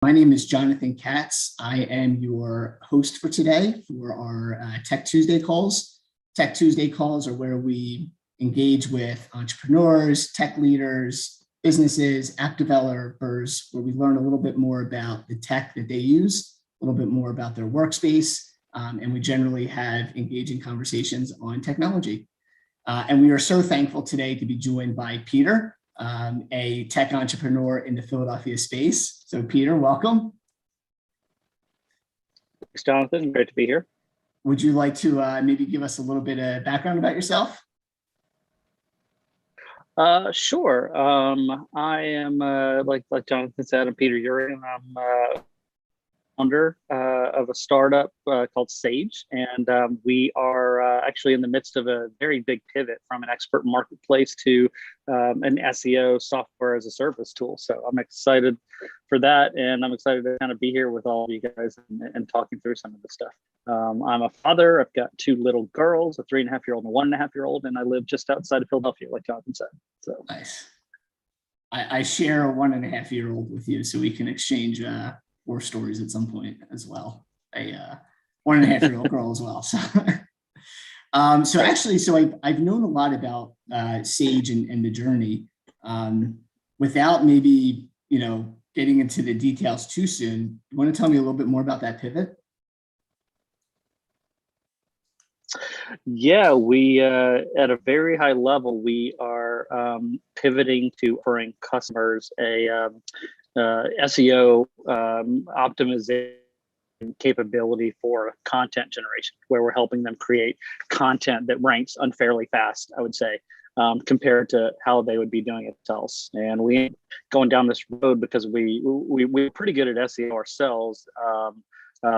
My name is Jonathan Katz. I am your host for today for our Tech Tuesday calls. Tech Tuesday calls are where we engage with entrepreneurs, tech leaders, businesses, app developers, where we learn a little bit more about the tech that they use, a little bit more about their workspace, and we generally have engaging conversations on technology. And we are so thankful today to be joined by Peter, a tech entrepreneur in the Philadelphia space. So Peter, welcome. Thanks, Jonathan. Great to be here. Would you like to maybe give us a little bit of background about yourself? Sure. I am, like Jonathan said, I'm Peter Yeargin. I'm founder of a startup called Sage, and we are actually in the midst of a very big pivot from an expert marketplace to an SEO software as a service tool. So I'm excited for that, and I'm excited to kind of be here with all of you guys and talking through some of the stuff. I'm a father. I've got two little girls, a 3.5-year-old and a 1.5-year-old, and I live just outside of Philadelphia, like Jonathan said. So nice. I share a 1.5-year-old with you, so we can exchange war stories at some point as well. A 1.5-year-old girl as well. So, I've known a lot about Sage and the journey. Without maybe getting into the details too soon, you want to tell me a little bit more about that pivot? Yeah, we at a very high level, we are pivoting to offering customers a SEO optimization capability for content generation, where we're helping them create content that ranks unfairly fast, I would say, compared to how they would be doing it themselves. And we going down this road because we're pretty good at SEO ourselves,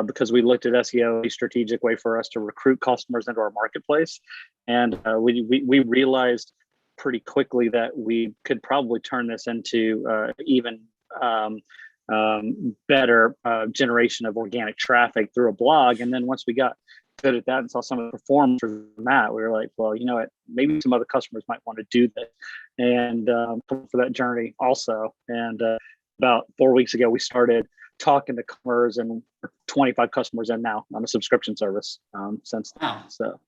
because we looked at SEO, a strategic way for us to recruit customers into our marketplace. And we realized pretty quickly that we could probably turn this into even better generation of organic traffic through a blog. And then once we got good at that and saw some of the performance from that, we were like, well, you know what, maybe some other customers might want to do this, and for that journey also. And about 4 weeks ago, we started talking to customers, and 25 customers in now on a subscription service since then. Wow. So,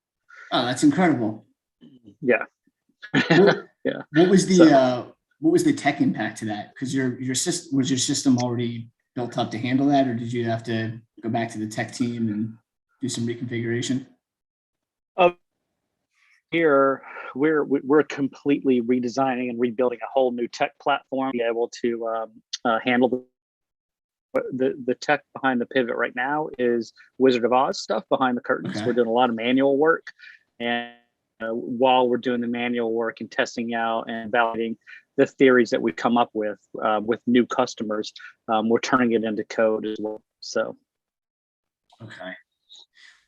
oh, that's incredible. Yeah. Yeah. What was the tech impact to that? Because your system already built up to handle that, or did you have to go back to the tech team and do some reconfiguration? Here we're completely redesigning and rebuilding a whole new tech platform to be able to handle the tech behind the pivot. Right now is Wizard of Oz stuff behind the curtains. Okay. We're doing a lot of manual work, and while we're doing the manual work and testing out and validating the theories that we come up with new customers, we're turning it into code as well. So, okay,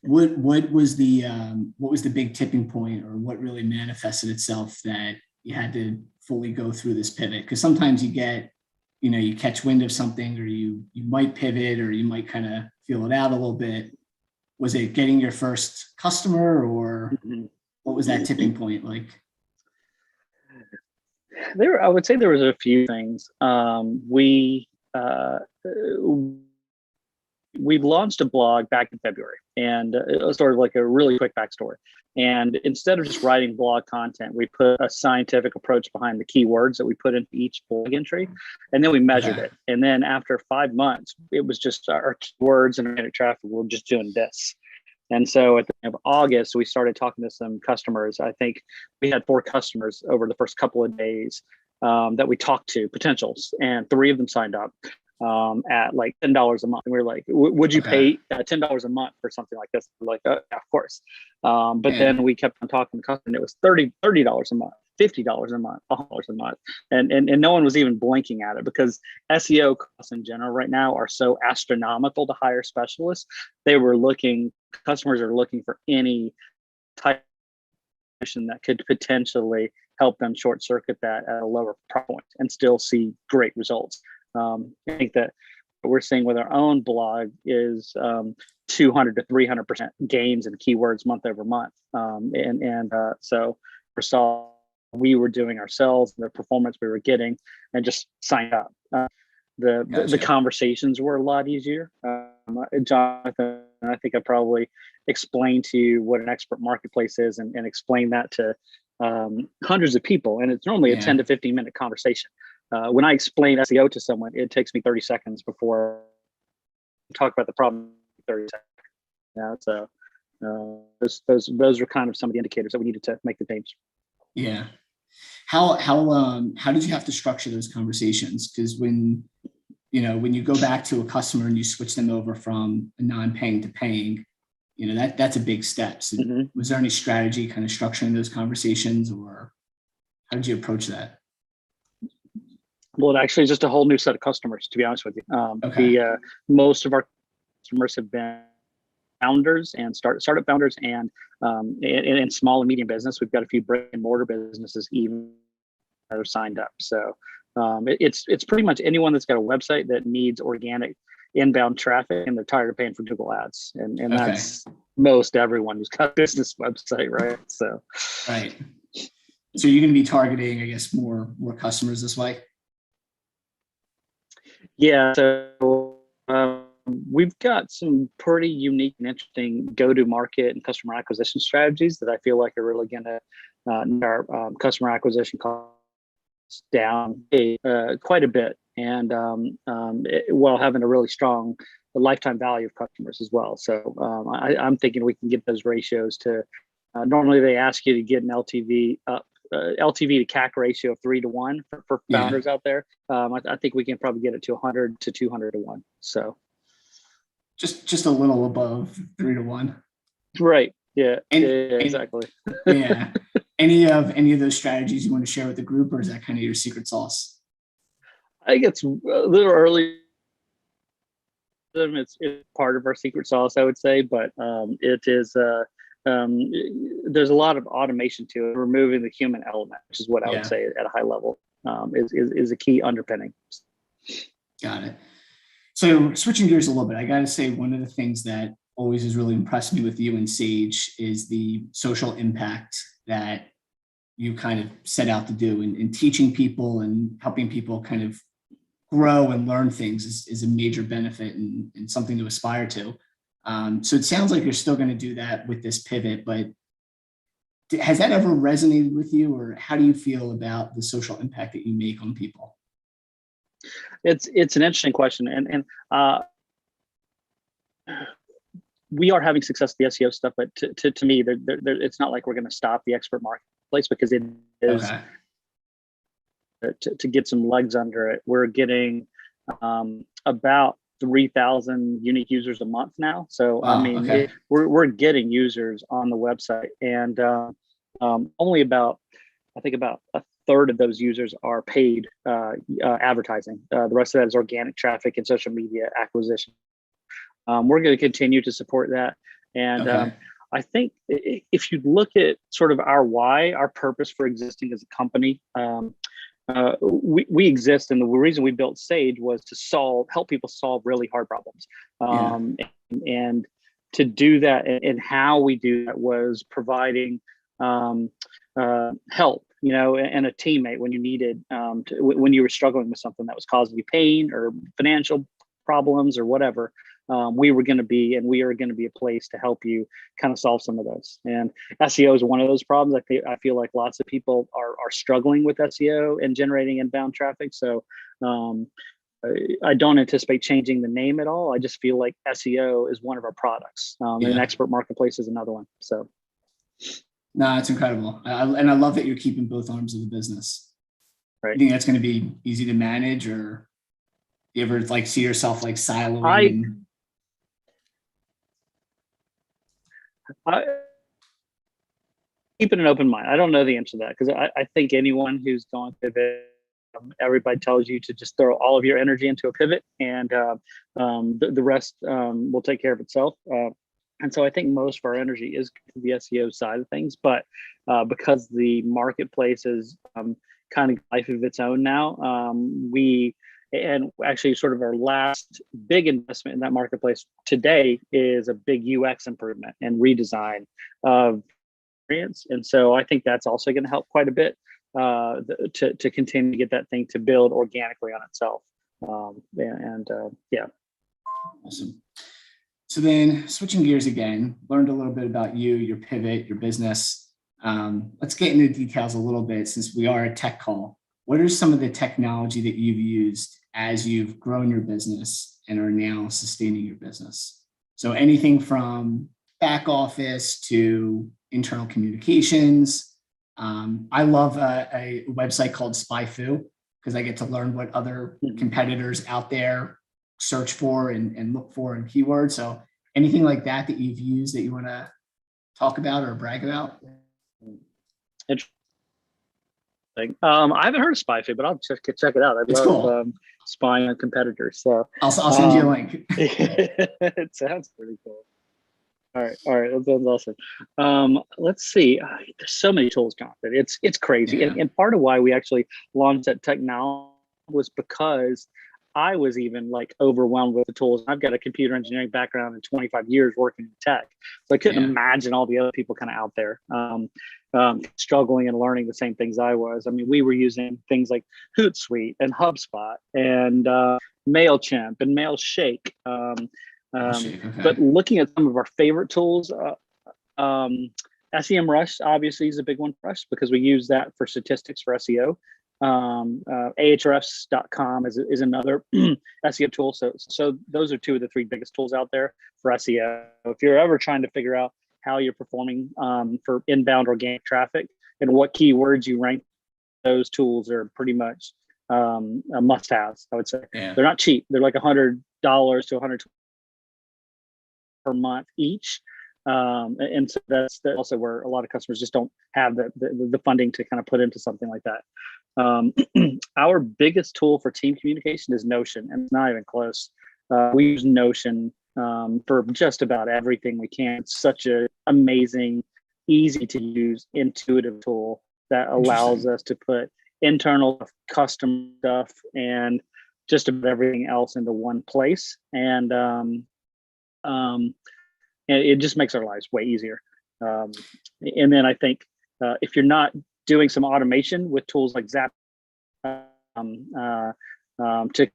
what was the big tipping point, or what really manifested itself that you had to fully go through this pivot? Because sometimes you get, you catch wind of something, or you might pivot, or you might kind of feel it out a little bit. Was it getting your first customer, or what was that tipping point like? I would say there was a few things. We launched a blog back in February, and it was sort of like a really quick backstory. And instead of just writing blog content, we put a scientific approach behind the keywords that we put into each blog entry, and then we measured it. And then after 5 months, it was just our keywords and organic traffic were just doing this. And so at the end of August, we started talking to some customers. I think we had 4 customers over the first couple of days that we talked to, potentials, and 3 of them signed up at like $10 a month. And we were like, would you pay $10 a month for something like this? We're like, yeah, of course. But then we kept on talking to customers, and it was $30 a month, $50 a month, $100 a month. And no one was even blinking at it, because SEO costs in general right now are so astronomical to hire specialists. Customers are looking for any type of that could potentially help them short circuit that at a lower price point and still see great results. I think that what we're seeing with our own blog is 200 to 300% gains in keywords month over month. So we were doing ourselves, the performance we were getting, and just signed up. The conversations were a lot easier. Jonathan, I think I probably explained to you what an expert marketplace is and explained that to hundreds of people. And it's normally a 10 to 15 minute conversation. When I explain SEO to someone, it takes me 30 seconds before I talk about the problem. 30 seconds. Yeah, so those are kind of some of the indicators that we needed to make the change. Yeah. How did you have to structure those conversations? Because when you go back to a customer and you switch them over from a non-paying to paying, that's a big step. So was there any strategy kind of structuring those conversations, or how did you approach that? Well, it actually is just a whole new set of customers, to be honest with you. Most of our customers have been founders and startup founders, and in small and medium business. We've got a few brick and mortar businesses even that are signed up. So it's pretty much anyone that's got a website that needs organic inbound traffic and they're tired of paying for Google ads. And that's most everyone who's got a business website, right? So right. So you're going to be targeting, I guess, more customers this way? Yeah. So we've got some pretty unique and interesting go-to-market and customer acquisition strategies that I feel like are really going to our customer acquisition costs down quite a bit, and while having a really strong lifetime value of customers as well. So I'm thinking we can get those ratios to. Normally, they ask you to get an LTV to CAC ratio of 3 to 1 for founders out there. I think we can probably get it to 100 to 200 to 1. So just a little above 3 to 1. Right. Yeah. Exactly. Yeah. Any of those strategies you want to share with the group, or is that kind of your secret sauce? I think it's a little early. It's part of our secret sauce, I would say, but it is. There's a lot of automation to it, removing the human element, which is what I would say at a high level is a key underpinning. Got it. So switching gears a little bit, I got to say one of the things that always has really impressed me with you and Sage is the social impact that you kind of set out to do, in teaching people and helping people kind of grow and learn things is a major benefit and something to aspire to. So it sounds like you're still going to do that with this pivot, but has that ever resonated with you, or how do you feel about the social impact that you make on people? It's an interesting question, and we are having success with the SEO stuff, but to me, it's not like we're going to stop the expert marketplace, because it is to get some legs under it. We're getting about 3,000 unique users a month now. So we're getting users on the website, and only about a third of those users are paid advertising. The rest of that is organic traffic and social media acquisition. We're going to continue to support that. And I think if you look at sort of our why, our purpose for existing as a company, we exist, and the reason we built Sage was to help people solve really hard problems. And to do that, and how we do that was providing help, and a teammate when you needed, when you were struggling with something that was causing you pain or financial problems or whatever. We were going to be, and we are going to be, a place to help you kind of solve some of those. And SEO is one of those problems. I feel like lots of people are struggling with SEO and generating inbound traffic. So I don't anticipate changing the name at all. I just feel like SEO is one of our products, and an expert marketplace is another one. So. No, it's incredible. And I love that you're keeping both arms of the business. Right. You think that's going to be easy to manage, or you ever see yourself siloing? I keep it an open mind. I don't know the answer to that, because I think anyone who's going to pivot, everybody tells you to just throw all of your energy into a pivot, and the rest will take care of itself. And so I think most of our energy is to the SEO side of things, but because the marketplace is kind of life of its own now, and actually sort of our last big investment in that marketplace today is a big UX improvement and redesign of experience. And so I think that's also going to help quite a bit to continue to get that thing to build organically on itself. Yeah. Awesome. So then switching gears again, learned a little bit about you, your pivot, your business. Let's get into details a little bit since we are a tech call. What are some of the technology that you've used as you've grown your business and are now sustaining your business? So anything from back office to internal communications. I love a website called SpyFu because I get to learn what other competitors out there search for and look for in keywords. So anything like that that you've used that you want to talk about or brag about? Interesting. I haven't heard of SpyFu, but I'll check it out. I It's love cool. spying on competitors. So I'll send you a link. it sounds pretty cool. All right, that sounds awesome. Let's see. There's so many tools, Jonathan. It's crazy, Yeah. and part of why we actually launched that technology was because I was even like overwhelmed with the tools. I've got a computer engineering background and 25 years working in tech, so I couldn't imagine all the other people kind of out there struggling and learning the same things I was. I mean, we were using things like Hootsuite and HubSpot and Mailchimp and Mailshake. Okay. But looking at some of our favorite tools, SEMrush obviously is a big one for us because we use that for statistics for SEO. Ahrefs.com is another SEO tool. So those are two of the three biggest tools out there for SEO. If you're ever trying to figure out how you're performing for inbound organic traffic and what keywords you rank, those tools are pretty much a must-haves, I would say. Yeah. They're not cheap. They're like $100 to $120 per month each. And so that's also where a lot of customers just don't have the funding to kind of put into something like that. Our biggest tool for team communication is Notion, and it's not even close. We use Notion for just about everything we can. It's such an amazing, easy to use, intuitive tool that allows us to put internal custom stuff and just about everything else into one place. And it just makes our lives way easier. And then I think if you're not doing some automation with tools like Zap to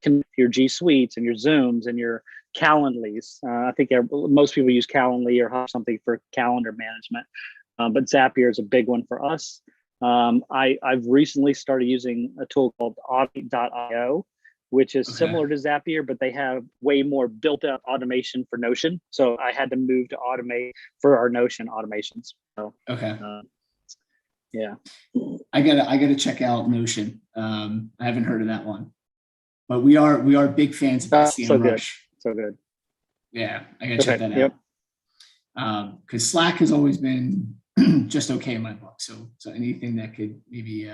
connect your G Suites and your Zooms and your Calendlys, I think most people use Calendly or have something for calendar management, but Zapier is a big one for us. I've recently started using a tool called Automate.io, which is similar to Zapier, but they have way more built-out automation for Notion. So I had to move to Automate for our Notion automations. So, yeah, I gotta check out Notion. I haven't heard of that one, but we are big fans of SEMrush. So good. Yeah, I gotta check that out. Because Slack has always been just okay in my book. So anything that could maybe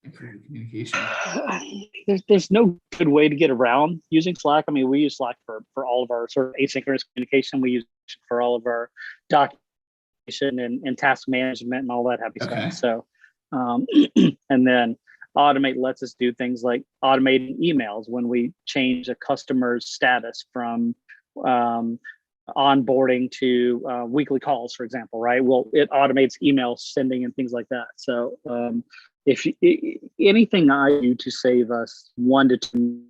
improve the communication. There's no good way to get around using Slack. I mean, we use Slack for all of our sort of asynchronous communication. We use it for all of our documentation and task management and all that happy stuff. So, and then Automate lets us do things like automating emails when we change a customer's status from onboarding to weekly calls, for example, right? Well, it automates email sending and things like that. So if anything I do to save us 1 to 2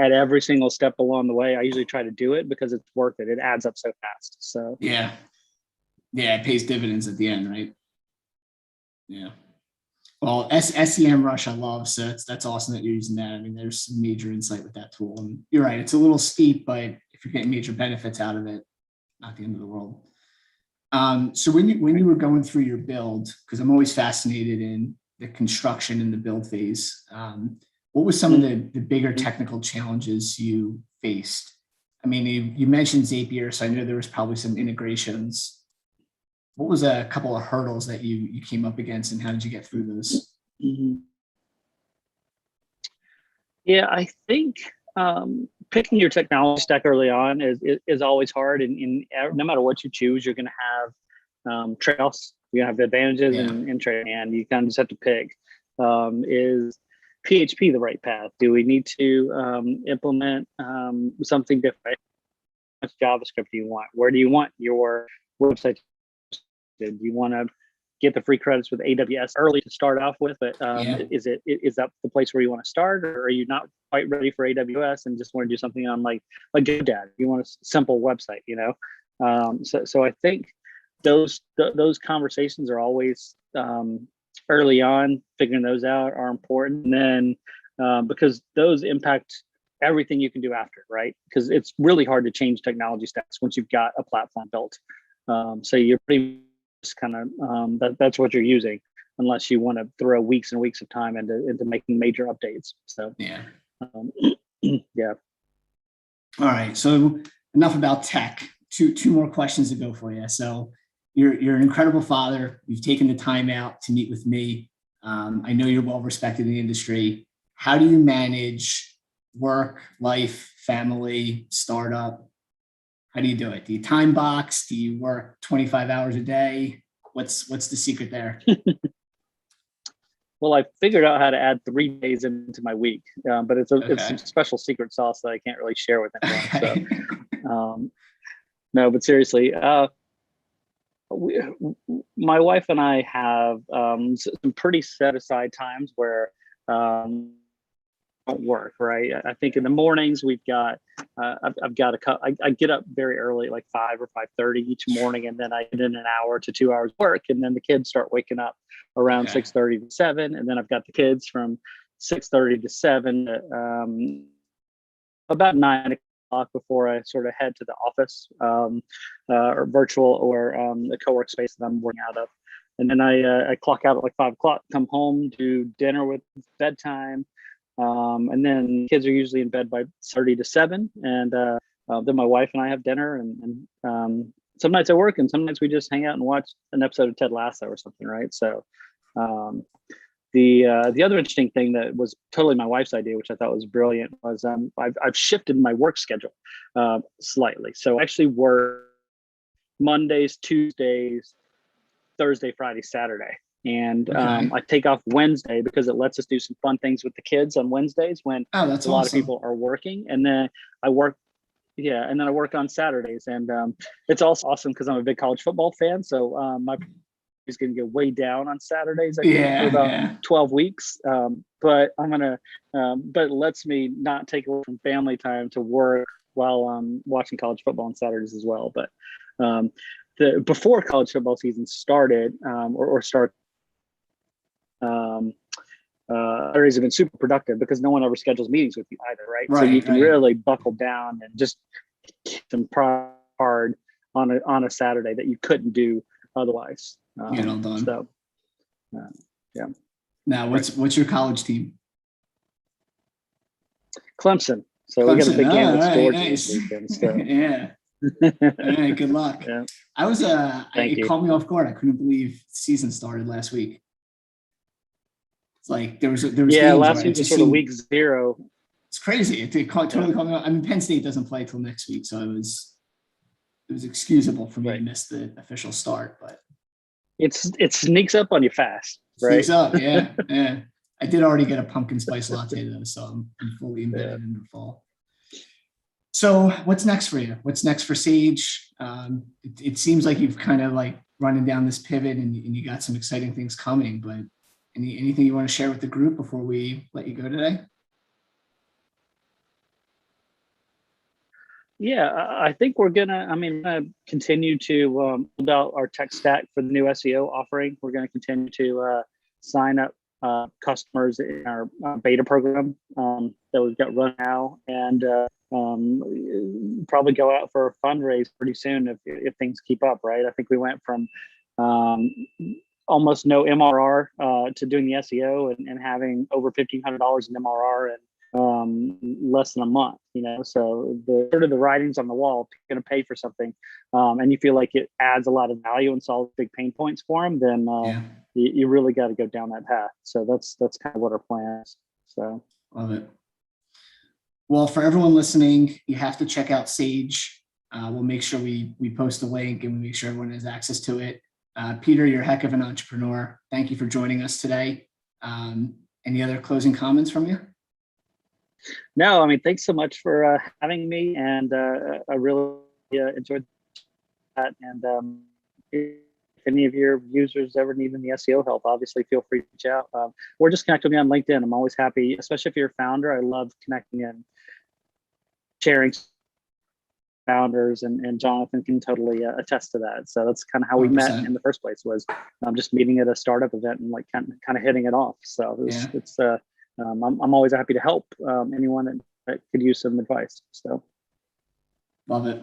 at every single step along the way, I usually try to do it because it's worth it. It adds up so fast. So yeah, it pays dividends at the end, right? Yeah. Well, SEMrush I love, so that's awesome that you're using that. I mean, there's some major insight with that tool, and you're right, it's a little steep, but if you're getting major benefits out of it, not the end of the world. So when you were going through your build, because I'm always fascinated in the construction and the build phase, what was some of the bigger technical challenges you faced? I mean, you mentioned Zapier, so I know there was probably some integrations. What was a couple of hurdles that you came up against, and how did you get through those? Yeah, I think picking your technology stack early on is always hard, and no matter what you choose, you're going to have trade-offs. You're going to have advantages and trade, and you kind of just have to pick. Is PHP the right path? Do we need to implement something different? How much JavaScript do you want? Where do you want your website? Do you want to get the free credits with AWS early to start off with, but Yeah. is that the place where you want to start, or are you not quite ready for AWS and just want to do something on like a GoDaddy? You want a simple website, so I think those conversations are always early on. Figuring those out are important, and then because those impact everything you can do after, right? Because it's really hard to change technology stacks once you've got a platform built. So you're pretty much kind of that's what you're using, unless you want to throw weeks and weeks of time into making major updates. So Yeah. Yeah. All right. So enough about tech. Two more questions to go for you. So you're an incredible father. You've taken the time out to meet with me. I know you're well respected in the industry. How do you manage work, life, family, startup? How do you do it? Do you time box? Do you work 25 hours a day? What's the secret there? Well, I figured out how to add 3 days into my week, but it's some special secret sauce that I can't really share with anyone. So, no, but seriously, my wife and I have some pretty set aside times where don't work, right? I think in the mornings we've got I've got I get up very early, like 5 or 5:30 each morning, and then I get in an hour to 2 hours work, and then the kids start waking up around 6:30 to 7, and then I've got the kids from 6:30 to 7, about 9 o'clock before I sort of head to the office, or virtual, or the co-work space that I'm working out of, and then I clock out at like 5 o'clock, come home, do dinner with bedtime. And then kids are usually in bed by 30 to 7, and then my wife and I have dinner, and some nights I work, and some nights we just hang out and watch an episode of Ted Lasso or something, right? So the other interesting thing that was totally my wife's idea, which I thought was brilliant, was I've shifted my work schedule slightly. So I actually work Mondays, Tuesdays, Thursday, Friday, Saturday. And I take off Wednesday because it lets us do some fun things with the kids on Wednesdays when a lot of people are working. And then I work, and then I work on Saturdays. And it's also awesome because I'm a big college football fan. So my is going to get way down on Saturdays, I think, for about 12 weeks. But but it lets me not take away from family time to work while I'm watching college football on Saturdays as well. But before college football season started, or start. Saturdays have been super productive because no one ever schedules meetings with you either, right? So you can really buckle down and just kick them hard on a Saturday that you couldn't do otherwise. Get it all done. So, yeah. Now, what's your college team? Clemson. So we got a big game with Georgia this weekend. So. Yeah. All right, good luck. Yeah. I was it caught me off guard. I couldn't believe the season started last week. It's like there was last week was sort of week 0. It's crazy. It totally caught me off. I mean, Penn State doesn't play till next week, so it was excusable for me to miss the official start, but it sneaks up on you fast, right? Sneaks up, yeah. I did already get a pumpkin spice latte though, so I'm fully embedded in the fall. So what's next for you? What's next for Sage? It seems like you've kind of like running down this pivot, and you got some exciting things coming, but anything you want to share with the group before we let you go today? Yeah, I think we're gonna continue to build out our tech stack for the new SEO offering. We're gonna continue to sign up customers in our beta program that we've got run now, and probably go out for a fundraise pretty soon if things keep up, right? I think we went from almost no MRR to doing the SEO and having over $1,500 in MRR in less than a month, so the writing's on the wall. If you're going to pay for something and you feel like it adds a lot of value and solves big pain points for them, then you really got to go down that path. So that's kind of what our plan is. So love it. Well, for everyone listening, you have to check out Sage. We'll make sure we post the link and we make sure everyone has access to it. Peter, you're a heck of an entrepreneur. Thank you for joining us today. Any other closing comments from you? No, thanks so much for having me, and I really enjoyed that. And if any of your users ever need any SEO help, obviously feel free to reach out, or just connect with me on LinkedIn. I'm always happy, especially if you're a founder. I love connecting and sharing founders, and Jonathan can totally attest to that. So that's kind of how we met 100%. in the first place, was just meeting at a startup event and like kind of hitting it off. So I'm always happy to help anyone that could use some advice. So Love it.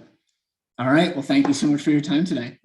All right. Well, thank you so much for your time today.